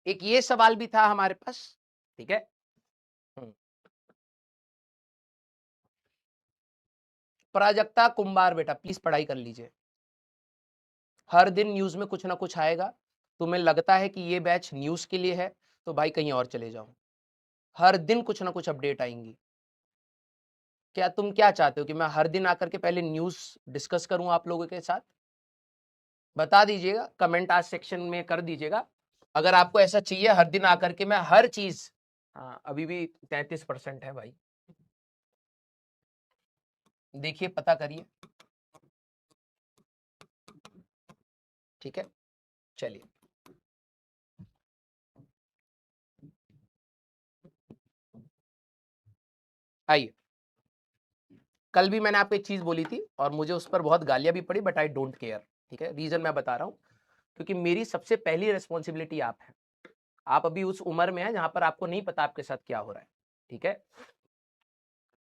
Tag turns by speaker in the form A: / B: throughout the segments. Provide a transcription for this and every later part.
A: एक ये सवाल भी था हमारे पास, ठीक है। प्राजक्ता कुंभार बेटा प्लीज पढ़ाई कर लीजिए, हर दिन न्यूज में कुछ ना कुछ आएगा। तुम्हें लगता है कि ये बैच न्यूज के लिए है तो भाई कहीं और चले जाओ, हर दिन कुछ ना कुछ अपडेट आएंगी। क्या तुम क्या चाहते हो कि मैं हर दिन आकर के पहले न्यूज डिस्कस करूं आप लोगों के साथ? बता दीजिएगा, कमेंट आज सेक्शन में कर दीजिएगा अगर आपको ऐसा चाहिए हर दिन आकर के मैं हर चीज। हाँ अभी भी 33% है भाई, देखिए पता करिए, ठीक है। चलिए आइए, कल भी मैंने आपको एक चीज बोली थी और मुझे उस पर बहुत गालियां भी पड़ी, बट आई डोंट केयर, ठीक है। रीजन मैं बता रहा हूं, क्योंकि मेरी सबसे पहली रिस्पॉन्सिबिलिटी आप है। आप अभी उस उम्र में है जहां पर आपको नहीं पता आपके साथ क्या हो रहा है, ठीक है।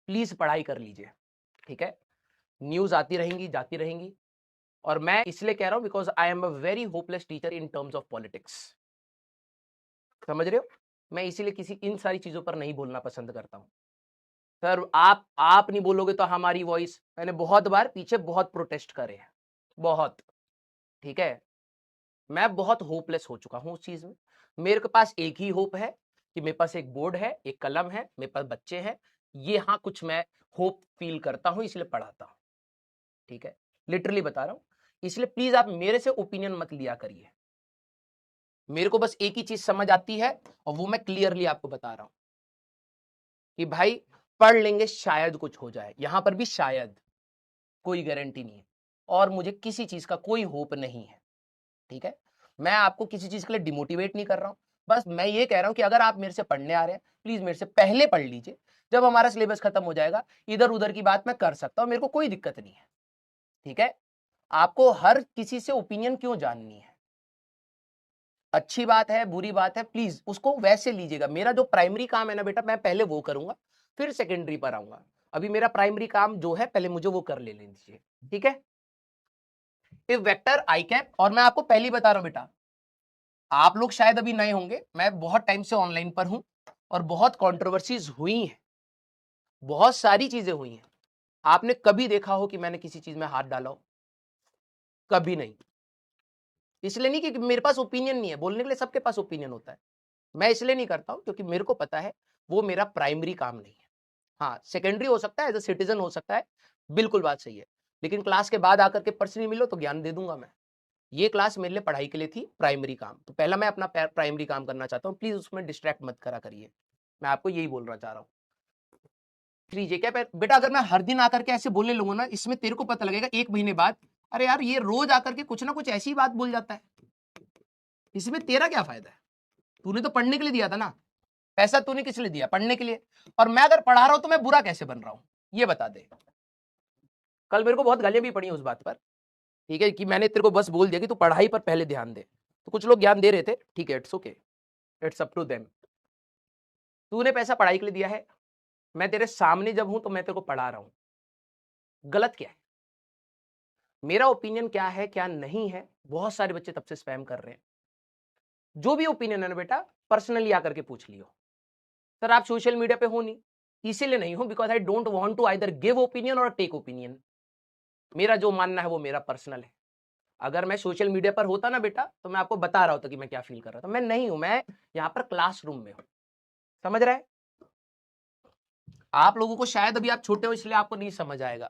A: प्लीज पढ़ाई कर लीजिए, ठीक है। न्यूज आती रहेंगी जाती रहेंगी, और मैं इसलिए कह रहा हूं because I am a very hopeless teacher in terms of politics, समझ रहे हो। मैं इसीलिए किसी इन सारी चीजों पर नहीं बोलना पसंद करता हूं। सर आप नहीं बोलोगे तो हमारी वॉइस, मैंने बहुत बार पीछे बहुत प्रोटेस्ट करे हैं, बहुत, ठीक है। मैं बहुत होपलेस हो चुका हूं उस चीज में। मेरे के पास एक ही होप है कि मेरे पास एक बोर्ड है, एक कलम है, मेरे पास बच्चे हैं, ये हाँ कुछ मैं होप फील करता हूं इसलिए पढ़ाता हूं, ठीक है। लिटरली बता रहा हूं, इसलिए प्लीज आप मेरे से ओपिनियन मत लिया करिए। मेरे को बस एक ही चीज समझ आती है और वो मैं क्लियरली आपको बता रहा हूं कि भाई पढ़ लेंगे शायद कुछ हो जाए, यहां पर भी शायद, कोई गारंटी नहीं है, और मुझे किसी चीज का कोई होप नहीं है, ठीक है। मैं आपको किसी चीज के लिए डिमोटिवेट नहीं कर रहा हूं, बस मैं ये कह रहा हूं कि अगर आप मेरे से पढ़ने आ रहे हैं प्लीज मेरे से पहले पढ़ लीजिए, जब हमारा सिलेबस खत्म हो जाएगा इधर उधर की बात मैं कर सकता हूं, मेरे को कोई दिक्कत नहीं है, ठीक है। आपको हर किसी से ओपिनियन क्यों जाननी है? अच्छी बात है बुरी बात है प्लीज उसको वैसे लीजिएगा। मेरा जो प्राइमरी काम है ना बेटा, मैं पहले वो करूंगा फिर सेकेंडरी पर आऊंगा। अभी मेरा प्राइमरी काम जो है पहले मुझे वो कर ले लीजिए, ठीक है। इफ वेक्टर आई कैप, और मैं आपको पहले बता रहा हूं बेटा, आप लोग शायद अभी नए होंगे, मैं बहुत टाइम से ऑनलाइन पर हूं और बहुत कंट्रोवर्सीज हुई हैं, बहुत सारी चीजें हुई हैं। आपने कभी देखा हो कि मैंने किसी चीज में हाथ डाला हो? कभी नहीं। इसलिए नहीं कि मेरे पास ओपिनियन नहीं है, बोलने के लिए सबके पास ओपिनियन होता है। मैं इसलिए नहीं करता हूं क्योंकि मेरे को पता है वो मेरा प्राइमरी काम नहीं है। हाँ सेकेंडरी हो सकता है, एज अ सिटीजन हो सकता है, बिल्कुल बात सही है। लेकिन क्लास के बाद आकर के पर्सनली मिलो तो ज्ञान दे दूंगा मैं। ये क्लास मेरे लिए पढ़ाई के लिए थी, प्राइमरी काम, तो पहला मैं अपना प्राइमरी काम करना चाहता हूँ, प्लीज उसमें डिस्ट्रैक्ट मत करा करिए। मैं आपको यही बोलना चाह रहा हूँ। लीजिए क्या बेटा, अगर मैं हर दिन आकर के ऐसे बोलने लगूंगा ना, इसमें तेरे को पता लगेगा एक महीने बाद, अरे यार ये रोज आकर के कुछ ना कुछ ऐसी बात बोल जाता है, इसमें तेरा क्या फायदा है? तूने तो पढ़ने के लिए दिया था ना, पैसा तूने किस लिए दिया? पढ़ने के लिए। और मैं अगर पढ़ा रहा हूं तो मैं बुरा कैसे बन रहा हूं, ये बता दे। कल मेरे को बहुत गालियां भी पड़ी उस बात पर, ठीक है, कि मैंने तेरे को बस बोल दिया कि तू पढ़ाई पर पहले ध्यान दे, तो कुछ लोग ज्ञान दे रहे थे, ठीक है, it's okay, it's up to them. तूने पैसा पढ़ाई के लिए दिया है, मैं तेरे सामने जब हूं तो मैं तेरे को पढ़ा रहा हूं, गलत क्या है? मेरा ओपिनियन क्या है क्या नहीं है, बहुत सारे बच्चे तब से स्पैम कर रहे हैं। जो भी ओपिनियन है ना बेटा, पर्सनली आकर के पूछ लियो। सर आप सोशल मीडिया पे हो नहीं, इसीलिए नहीं हो because I don't want to either give opinion और टेक ओपिनियन। मेरा जो मानना है वो मेरा पर्सनल है। अगर मैं सोशल मीडिया पर होता ना बेटा तो मैं आपको बता रहा होता कि मैं क्या फील कर रहा था, मैं नहीं हूं, मैं यहाँ पर क्लासरूम में हूं, समझ रहे हैं। आप लोगों को शायद अभी आप छोटे हो इसलिए आपको नहीं समझ आएगा,